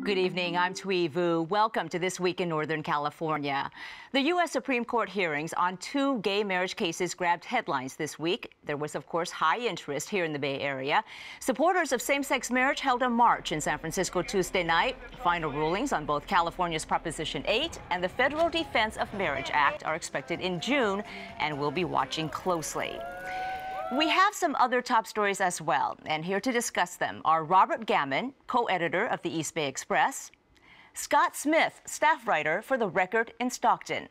Good evening, I'm Thuy Vu. Welcome to This Week in Northern California. The U.S. Supreme Court hearings on 2 gay marriage cases grabbed headlines this week. There was, of course, high interest here in the Bay Area. Supporters of same-sex marriage held a march in San Francisco Tuesday night. Final rulings on both California's Proposition 8 and the Federal Defense of Marriage Act are expected in June, and we'll be watching closely. We have some other top stories as well, and here to discuss them are Robert Gammon, co-editor of the East Bay Express, Scott Smith, staff writer for The Record in Stockton,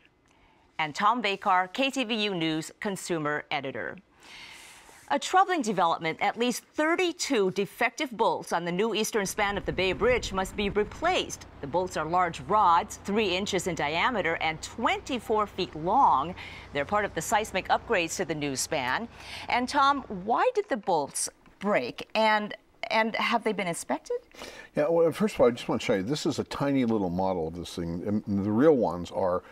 and Tom Bakar, KTVU News consumer editor. A troubling development: at least 32 defective bolts on the new eastern span of the Bay Bridge must be replaced. The bolts are large rods, 3 inches in diameter and 24 feet long. They're part of the seismic upgrades to the new span. And Tom, why did the bolts break? And have they been inspected? Yeah, well, first of all, I just want to show you, this is a tiny little model of this thing. And the real ones are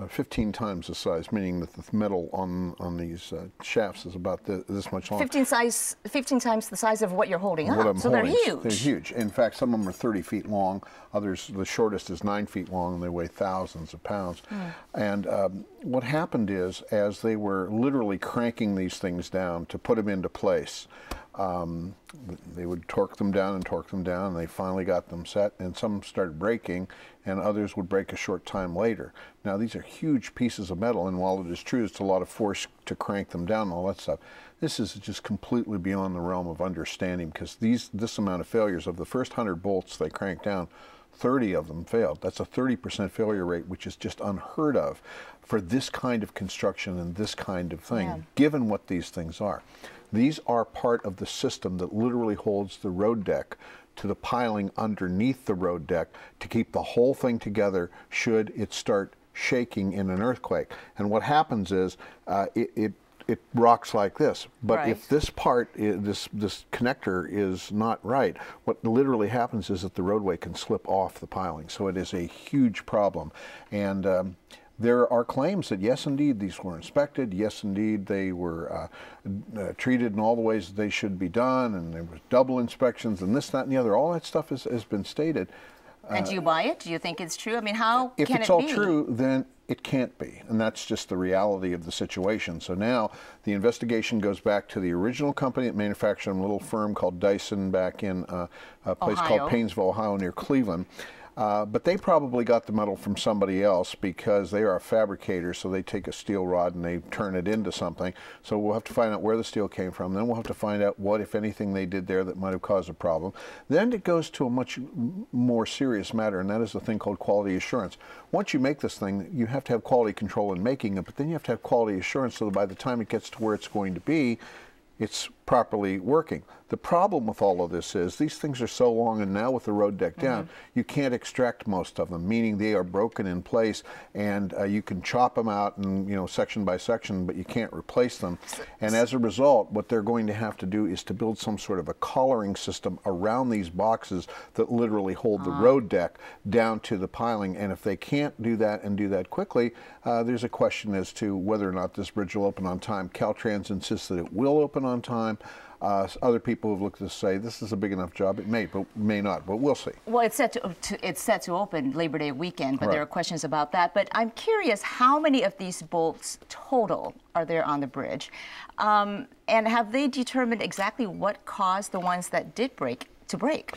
15 times the size, meaning that the metal on these shafts is about this much long. 15 times the size of what you're holding up. So they're huge. They're huge. In fact, some of them are 30 feet long. Others, the shortest is 9 feet long, and they weigh thousands of pounds. And what happened is, as they were literally cranking these things down to put them into place, they would torque them down, and they finally got them set, and some started breaking, and others would break a short time later. Now, these are huge pieces of metal, and while it is true it's a lot of force to crank them down and all that stuff, this is just completely beyond the realm of understanding, because this amount of failures, of the first 100 bolts they cranked down, 30 of them failed. That's a 30% failure rate, which is just unheard of for this kind of construction and this kind of thing, given what these things are. These are part of the system that literally holds the road deck to the piling underneath the road deck to keep the whole thing together should it start shaking in an earthquake. And what happens is it rocks like this. But if this part, this connector is not right, what literally happens is that the roadway can slip off the piling. So it is a huge problem. And there are claims that, yes, indeed, these were inspected. Yes, indeed, they were treated in all the ways that they should be done, and there was double inspections, and this, that, and the other. All that stuff has been stated. And do you buy it? Do you think it's true? I mean, how can it be? If it's all true, then it can't be, and that's just the reality of the situation. So now the investigation goes back to the original company that manufactured them, a little firm called Dyson back in a place called Painesville, Ohio, near Cleveland. But they probably got the metal from somebody else, because they are a fabricator, so they take a steel rod and they turn it into something. So we'll have to find out where the steel came from. Then we'll have to find out what, if anything, they did there that might have caused a problem. Then it goes to a much more serious matter, and that is the thing called quality assurance. Once you make this thing, you have to have quality control in making it, but then you have to have quality assurance so that by the time it gets to where it's going to be, it's properly working. The problem with all of this is these things are so long, and now with the road deck down, you can't extract most of them, meaning they are broken in place, and you can chop them out and, you know, section by section, but you can't replace them. And as a result, what they're going to have to do is to build some sort of a collaring system around these boxes that literally hold the road deck down to the piling. And if they can't do that and do that quickly, there's a question as to whether or not this bridge will open on time. Caltrans insists that it will open on time. Other people have looked to say this is a big enough job. It may, but may not. But we'll see. Well, it's set to open Labor Day weekend, but there are questions about that. But I'm curious, how many of these bolts total are there on the bridge, and have they determined exactly what caused the ones that did break to break?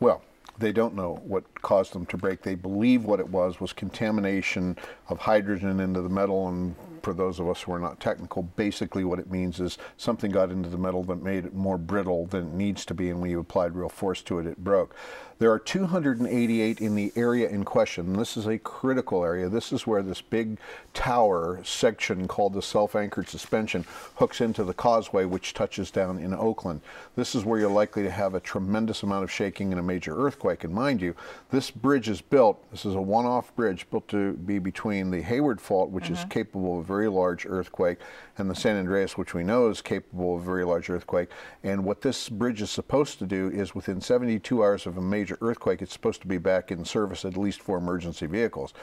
Well, they don't know what caused them to break. They believe what it was contamination of hydrogen into the metal, and for those of us who are not technical, basically what it means is something got into the metal that made it more brittle than it needs to be, and when you applied real force to it, it broke. There are 288 in the area in question, and this is a critical area. This is where this big tower section called the self-anchored suspension hooks into the causeway, which touches down in Oakland. This is where you're likely to have a tremendous amount of shaking and a major earthquake. And mind you, this bridge is built, this is a one-off bridge built to be between the Hayward Fault, which is capable of very large earthquake, and the San Andreas, which we know is capable of a very large earthquake. And what this bridge is supposed to do is within 72 hours of a major earthquake, it's supposed to be back in service at least for emergency vehicles.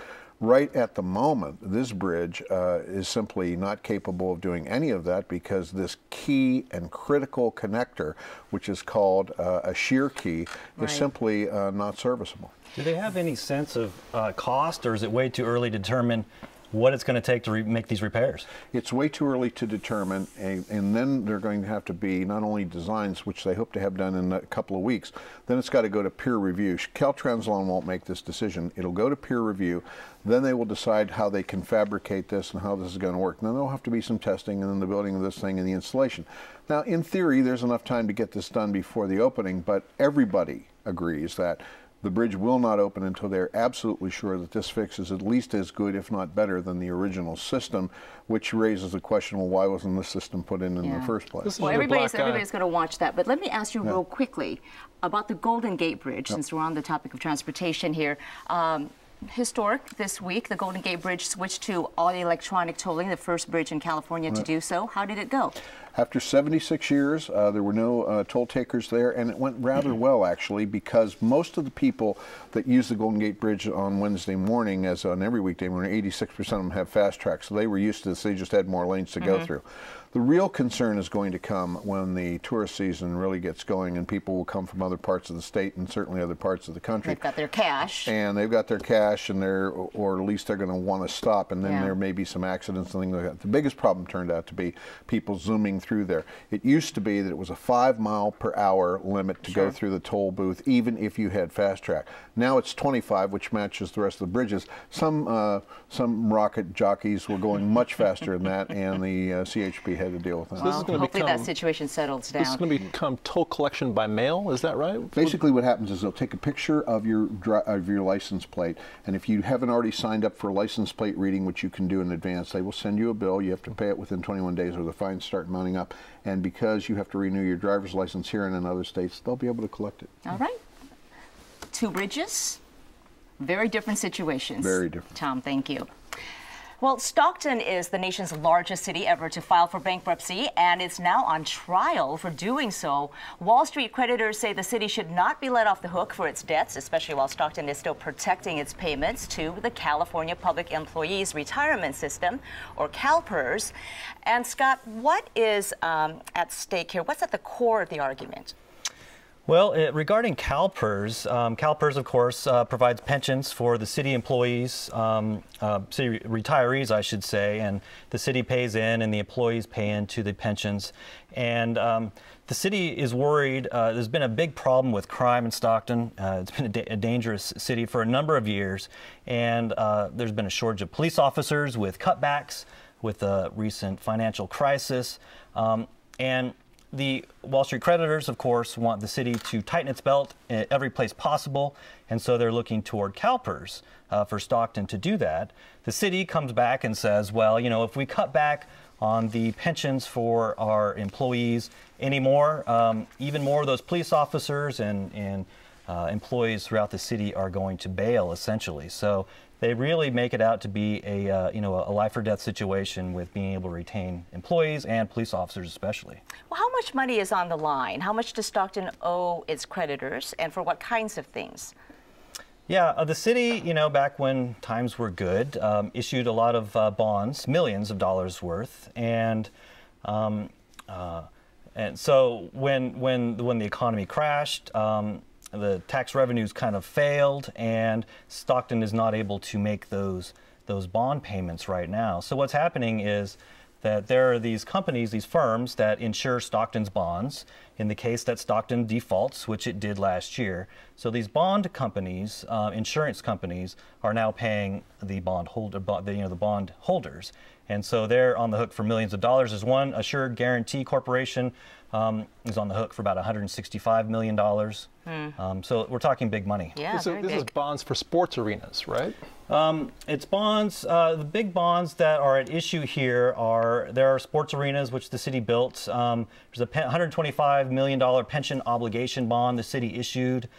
Right at the moment, this bridge is simply not capable of doing any of that because this key and critical connector, which is called a shear key, is simply not serviceable. Do they have any sense of cost, or is it way too early to determine what it's going to take to make these repairs? It's way too early to determine, and then they're going to have to be not only designs, which they hope to have done in a couple of weeks, then it's got to go to peer review. Caltrans alone won't make this decision. It'll go to peer review, then they will decide how they can fabricate this and how this is going to work. Then there'll have to be some testing and then the building of this thing and the installation. Now, in theory, there's enough time to get this done before the opening, but everybody agrees that the bridge will not open until they're absolutely sure that this fix is at least as good, if not better, than the original system, which raises the question, well, why wasn't this system put in the first place? Well, everybody's going to watch that. But let me ask you real quickly about the Golden Gate Bridge, since we're on the topic of transportation here. Historic this week, the Golden Gate Bridge switched to all electronic tolling, the first bridge in California to do so. How did it go? After 76 years, there were no toll takers there, and it went rather well, actually, because most of the people that use the Golden Gate Bridge on Wednesday morning, as on every weekday morning, 86% of them have fast track, so they were used to this. They just had more lanes to go through. The real concern is going to come when the tourist season really gets going and people will come from other parts of the state and certainly other parts of the country. They've got their cash. And they've got their cash, and or at least they're going to want to stop, and then there may be some accidents and things like that. The biggest problem turned out to be people zooming through there. It used to be that it was a 5-mile-per-hour limit to go through the toll booth, even if you had fast track. Now it's 25, which matches the rest of the bridges. Some rocket jockeys were going much faster than that, and the CHP had to deal with that. Well, hopefully that situation settles down. This is going to become toll collection by mail, is that right? Basically what happens is they'll take a picture of your license plate, and if you haven't already signed up for a license plate reading, which you can do in advance, they will send you a bill. You have to pay it within 21 days or the fines start mounting up. And because you have to renew your driver's license here and in other states, they'll be able to collect it. All right. Two bridges, very different situations. Very different. Tom, thank you. Well, Stockton is the nation's largest city ever to file for bankruptcy, and it's now on trial for doing so. Wall Street creditors say the city should not be let off the hook for its debts, especially while Stockton is still protecting its payments to the California Public Employees Retirement System, or CalPERS. And Scott, what is at stake here? What's at the core of the argument? Well, regarding CalPERS, CalPERS, of course, provides pensions for the city employees, city retirees, I should say, and the city pays in and the employees pay into the pensions. And the city is worried. There's been a big problem with crime in Stockton. It's been a dangerous city for a number of years, and there's been a shortage of police officers with cutbacks, with the recent financial crisis, and the Wall Street creditors, of course, want the city to tighten its belt in every place possible, and so they're looking toward CalPERS for Stockton to do that. The city comes back and says, well, you know, if we cut back on the pensions for our employees anymore, even more of those police officers and employees throughout the city are going to bail, essentially. So they really make it out to be a life or death situation with being able to retain employees and police officers especially. Well, how much money is on the line? How much does Stockton owe its creditors, and for what kinds of things? Yeah, the city, you know, back when times were good, issued a lot of bonds, millions of dollars worth, and so when the economy crashed, the tax revenues kind of failed, and Stockton is not able to make those bond payments right now. So what's happening is that there are these companies, these firms that insure Stockton's bonds in the case that Stockton defaults, which it did last year. So these bond companies, insurance companies, are now paying the bond holders, and so they're on the hook for millions of dollars. There's one, Assured Guarantee Corporation, is on the hook for about $165 million. So we're talking big money. Yeah, this is bonds for sports arenas, right? It's bonds. The big bonds that are at issue here there are sports arenas which the city built. There's a $125 million pension obligation bond the city issued.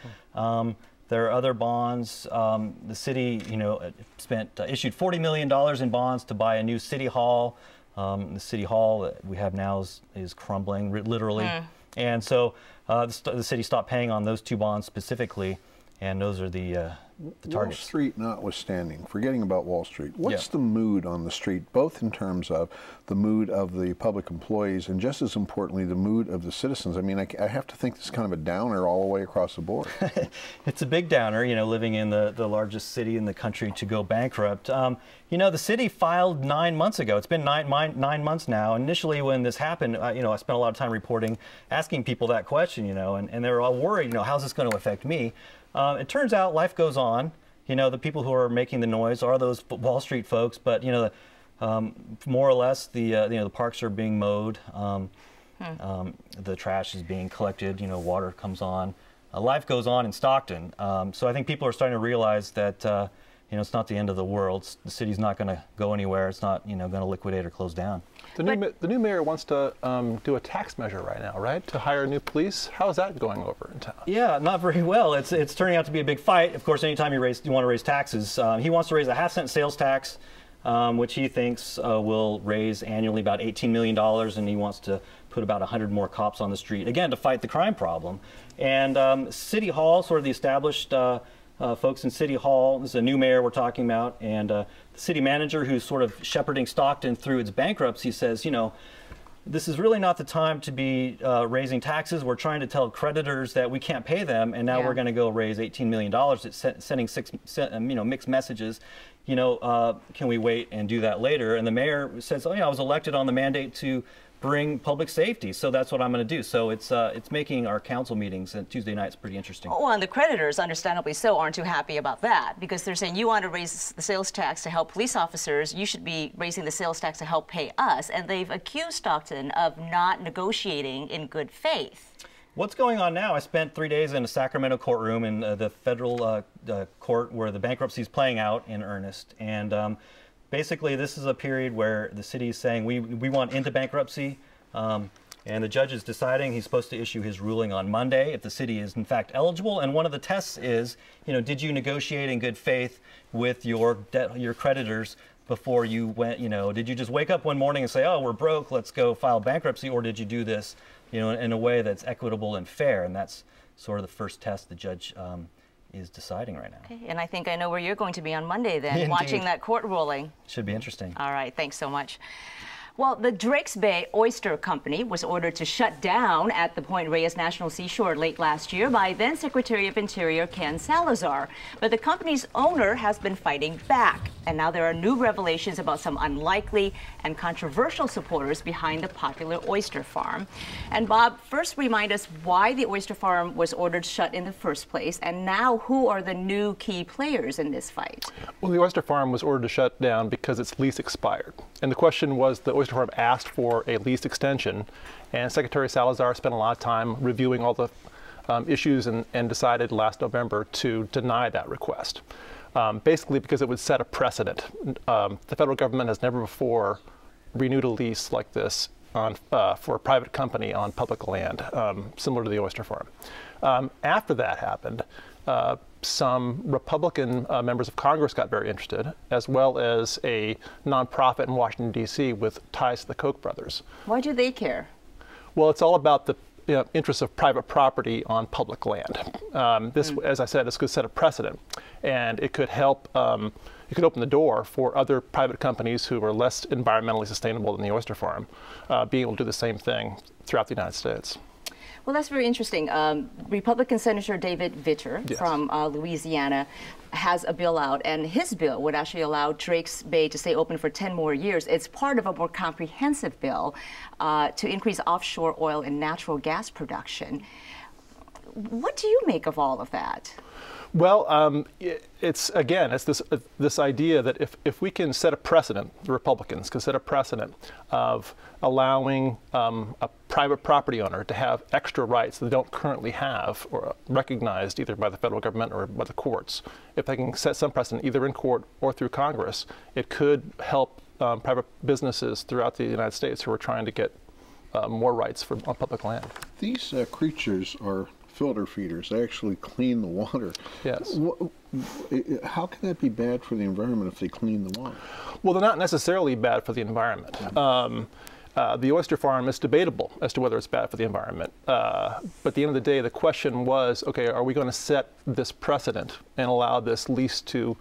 There are other bonds. The city, issued $40 million in bonds to buy a new city hall. The city hall that we have now is crumbling, literally. And so the city stopped paying on those two bonds specifically, and those are the targets. Wall Street notwithstanding, forgetting about Wall Street, what's the mood on the street, both in terms of the mood of the public employees and just as importantly, the mood of the citizens? I mean, I have to think this is kind of a downer all the way across the board. It's a big downer, living in the largest city in the country to go bankrupt. The city filed 9 months ago. It's been nine months now. Initially, when this happened, I spent a lot of time reporting, asking people that question, and they were all worried, how's this going to affect me? It turns out life goes on. The people who are making the noise are those Wall Street folks, but more or less the parks are being mowed, the trash is being collected, water comes on. Life goes on in Stockton. So I think people are starting to realize that it's not the end of the world. The city's not going to go anywhere. It's not going to liquidate or close down. The new mayor wants to do a tax measure right now, right? To hire new police. How is that going over in town? Yeah, not very well. It's turning out to be a big fight. Of course, anytime you want to raise taxes, he wants to raise a half-cent sales tax, which he thinks will raise annually about $18 million, and he wants to put about 100 more cops on the street, again, to fight the crime problem. And City Hall, sort of the established folks in City Hall, this is a new mayor we're talking about, and the city manager who's sort of shepherding Stockton through its bankruptcy says, this is really not the time to be raising taxes. We're trying to tell creditors that we can't pay them, and now we're going to go raise $18 million. It's sending mixed messages. Can we wait and do that later? And the mayor says, I was elected on the mandate to bring public safety, so that's what I'm going to do. So it's making our council meetings on Tuesday nights pretty interesting. Well, and the creditors, understandably so, aren't too happy about that, because they're saying you want to raise the sales tax to help police officers, you should be raising the sales tax to help pay us. And they've accused Stockton of not negotiating in good faith. What's going on now? I spent 3 days in a Sacramento courtroom in the federal court where the bankruptcy is playing out in earnest. And basically, this is a period where the city is saying we want into bankruptcy, and the judge is deciding. He's supposed to issue his ruling on Monday if the city is in fact eligible. And one of the tests is, did you negotiate in good faith with your creditors before you went? Did you just wake up one morning and say, oh, we're broke, let's go file bankruptcy, or did you do this, in a way that's equitable and fair? And that's sort of the first test the judge is deciding right now. Okay, and I think I know where you're going to be on Monday then, Indeed. Watching that court ruling. Should be interesting. All right, thanks so much. Well, the Drakes Bay Oyster Company was ordered to shut down at the Point Reyes National Seashore late last year by then Secretary of Interior Ken Salazar. But the company's owner has been fighting back. And now there are new revelations about some unlikely and controversial supporters behind the popular oyster farm. And Bob, first remind us why the oyster farm was ordered shut in the first place, and now who are the new key players in this fight? Well, the oyster farm was ordered to shut down because its lease expired. And the question was, the oyster farm asked for a lease extension, and Secretary Salazar spent a lot of time reviewing all the issues and decided last November to deny that request. Basically because it would set a precedent. The federal government has never before renewed a lease like this for a private company on public land, similar to the oyster farm. After that happened, some Republican members of Congress got very interested, as well as a nonprofit in Washington, D.C. with ties to the Koch brothers. Why do they care? Well, it's all about the interests of private property on public land. As I said, this could set a precedent, and it could help. It could open the door for other private companies who are less environmentally sustainable than the oyster farm, being able to do the same thing throughout the United States. Well, that's very interesting. Republican Senator David Vitter from Louisiana has a bill out, and his bill would actually allow Drakes Bay to stay open for 10 more years. It's part of a more comprehensive bill to increase offshore oil and natural gas production. What do you make of all of that? Well, it's this idea that if we can set a precedent, the Republicans can set a precedent of allowing a private property owner to have extra rights that they don't currently have or recognized either by the federal government or by the courts. If they can set some precedent either in court or through Congress, it could help private businesses throughout the United States who are trying to get more rights on public land. These creatures are filter feeders. They actually clean the water. Yes. How can that be bad for the environment if they clean the water? Well, they're not necessarily bad for the environment. The oyster farm is debatable as to whether it's bad for the environment. But at the end of the day, the question was, okay, are we going to set this precedent and allow this lease to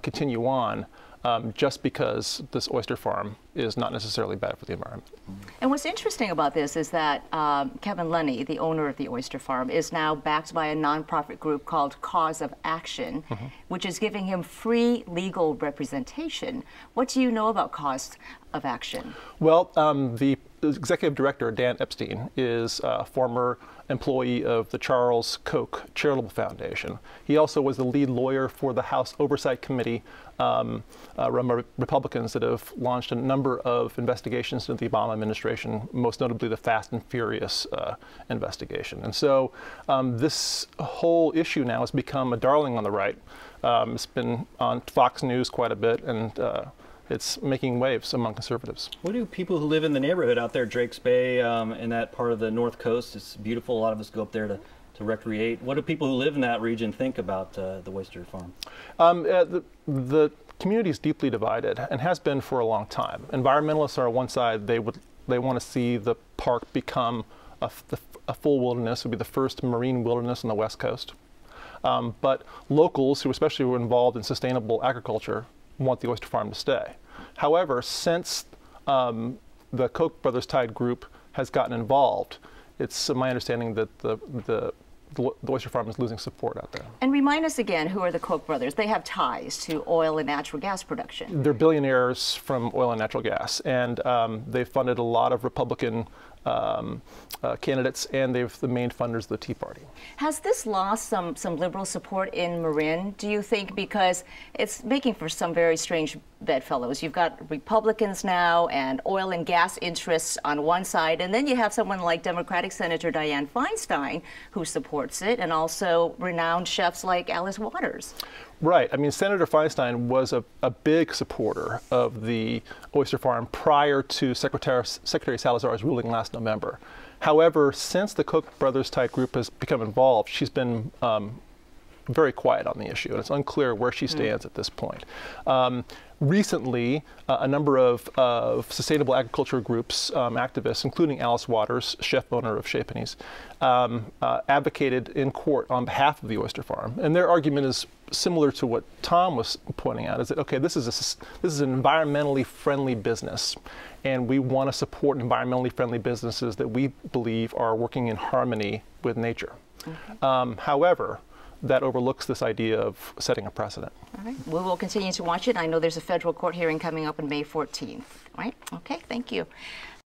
continue on just because this oyster farm is not necessarily bad for the environment? And what's interesting about this is that Kevin Lunny, the owner of the oyster farm, is now backed by a nonprofit group called Cause of Action, which is giving him free legal representation. What do you know about Cause of Action? Well, the executive director, Dan Epstein, is a former employee of the Charles Koch Charitable Foundation. He also was the lead lawyer for the House Oversight Committee, Republicans that have launched a number of investigations into the Obama administration, most notably the Fast and Furious investigation. And so this whole issue now has become a darling on the right. It's been on Fox News quite a bit, and it's making waves among conservatives. What do people who live in the neighborhood out there, Drakes Bay, in that part of the North Coast? It's beautiful. A lot of us go up there to recreate. What do people who live in that region think about the oyster farm? The community is deeply divided and has been for a long time. Environmentalists are on one side. They want to see the park become a full wilderness. It would be the first marine wilderness on the West Coast. But locals, who especially were involved in sustainable agriculture, want the oyster farm to stay. However, since the Koch brothers Tide group has gotten involved, it's my understanding that the oyster farm is losing support out there. And remind us again, who are the Koch brothers? They have ties to oil and natural gas production. They're billionaires from oil and natural gas, and they've funded a lot of Republican candidates, and they're the main funders of the Tea Party. Has this lost some liberal support in Marin, do you think? Because it's making for some very strange bedfellows. You've got Republicans now and oil and gas interests on one side, and then you have someone like Democratic Senator Dianne Feinstein who supports it, and also renowned chefs like Alice Waters. Right. I mean, Senator Feinstein was a big supporter of the oyster farm prior to Secretary Salazar's ruling last November. However, since the Koch brothers Tide group has become involved, she's been very quiet on the issue, and it's unclear where she stands at this point. Recently, a number of sustainable agriculture groups, activists, including Alice Waters, chef owner of Chez Panisse, advocated in court on behalf of the oyster farm. And their argument is similar to what Tom was pointing out, is that, okay, this is an environmentally friendly business, and we want to support environmentally friendly businesses that we believe are working in harmony with nature. However, that overlooks this idea of setting a precedent. All right. We will continue to watch it. I know there's a federal court hearing coming up on May 14th, right? Okay, thank you.